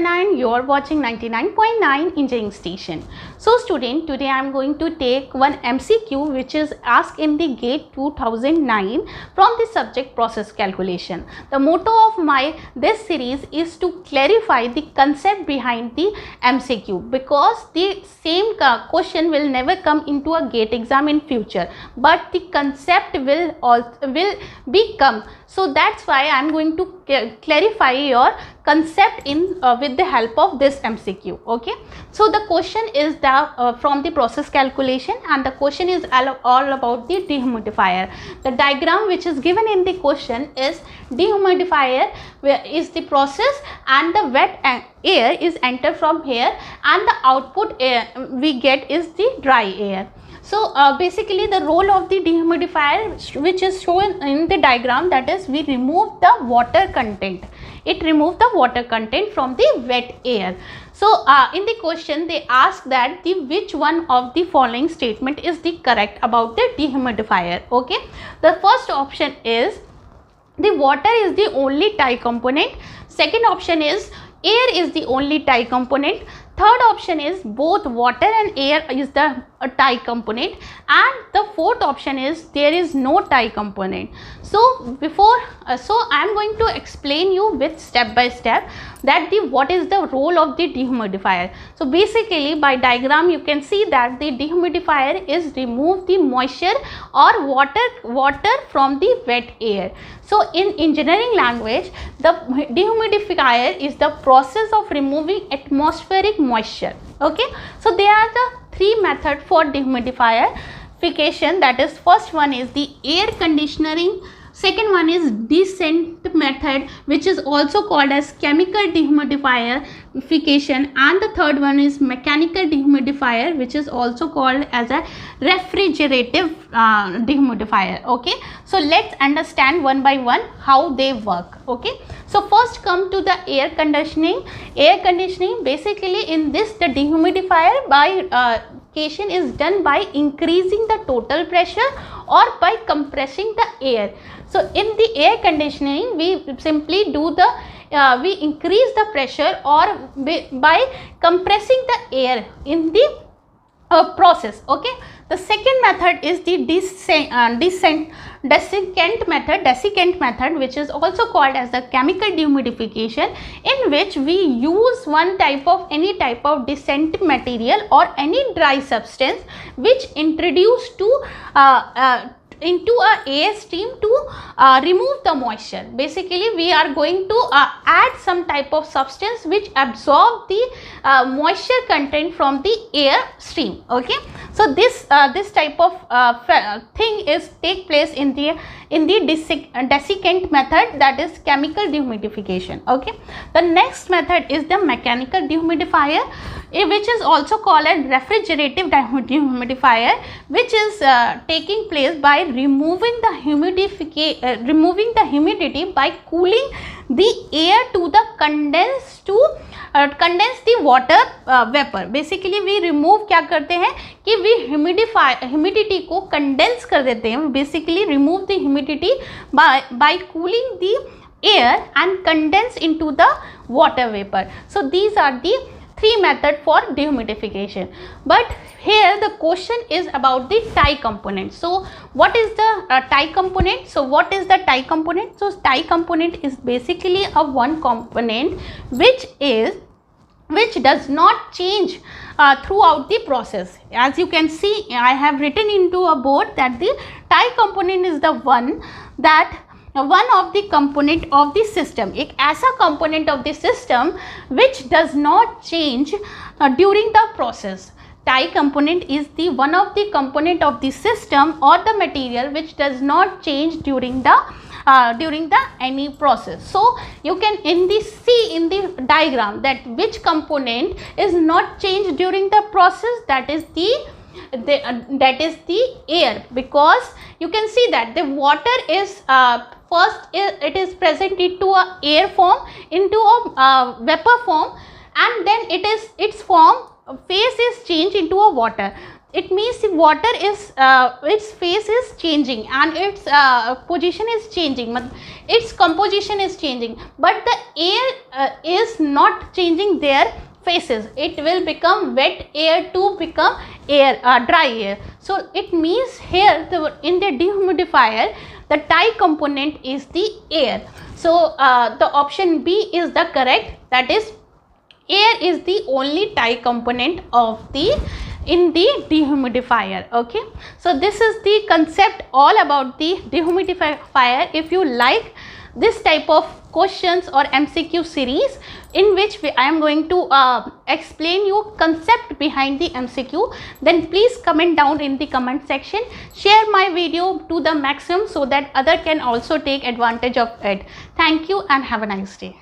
Vandana and you are watching 99.9 Engineering Station. So student, today I am going to take one MCQ which is asked in the GATE 2009 from the subject process calculation. The motto of this series is to clarify the concept behind the MCQ, because the same question will never come into a GATE exam in future, but the concept will become. So that's why I am going to clarify your concept in with the help of this MCQ. Okay, so the question is from the process calculation, and the question is all about the dehumidifier. The diagram which is given in the question is dehumidifier, where is the process and the wet air is entered from here, and the output air we get is the dry air. So basically the role of the dehumidifier, which is shown in the diagram, that is we remove the water content. It removes the water content from the wet air. So in the question they ask that which one of the following statement is the correct about the dehumidifier. Okay, the first option is the water is the only tie component. Second option is air is the only tie component. Third option is both water and air is the tie component, and the fourth option is there is no tie component. So I am going to explain you with step by step that what is the role of the dehumidifier. So basically by diagram you can see that the dehumidifier is remove the moisture or water from the wet air. So in engineering language, the dehumidifier is the process of removing atmospheric moisture. Okay, so there are the three methods for dehumidification. That is, first one is the air conditioning, second one is Desiccant method, which is also called as chemical dehumidifier, and the third one is mechanical dehumidifier, which is also called as a refrigerative dehumidifier. Okay, so let's understand one by one how they work. Okay, so first come to the air conditioning. Basically in this, the dehumidifier by is done by increasing the total pressure or by compressing the air. So in the air conditioning we simply do we increase the pressure or by compressing the air in the process. Okay, the second method is the Desiccant method, which is also called as the chemical dehumidification, in which we use any type of desiccant material or any dry substance which introduced into a air stream to remove the moisture. Basically we are going to add some type of substance which absorb the moisture content from the air stream. Okay, so this type of thing take place in the Desiccant method, that is chemical dehumidification. Okay, the next method is the mechanical dehumidifier, which is also called a refrigerative dehumidifier, which is taking place by removing the humidity by cooling the air to the condense the water vapor. Basically we remove, क्या करते हैं कि we humidity को condense कर देते हैं. Basically remove the humidity by cooling the air and condense into the water vapor. So these are the three methods for dehumidification. But here the question is about the tie component. So what is the tie component? So tie component is basically a one component which does not change throughout the process. As you can see, I have written into a board that the tie component is the one of the component of the system. एक ऐसा component of the system which does not change during the process. Tie component is the one of the component of the system or the material which does not change during the any process. So you can see in the diagram that which component is not changed during the process, that is the air, because you can see that the water is first it is present into a air form, into a vapor form, and then its phase is changed into a water. it means the water is its phase is changing and its position is changing, its composition is changing, but the air is not changing their phases. It will become wet air to become air, dry air. So it means here in the dehumidifier the tie component is the air. So the option B is the correct, that is air is the only tie component of the in the dehumidifier. Okay, so this is the concept all about the dehumidifier. If you like this type of questions or MCQ series in which I am going to explain you concept behind the MCQ, then please comment down in the comment section, share my video to the maximum so that other can also take advantage of it. Thank you and have a nice day.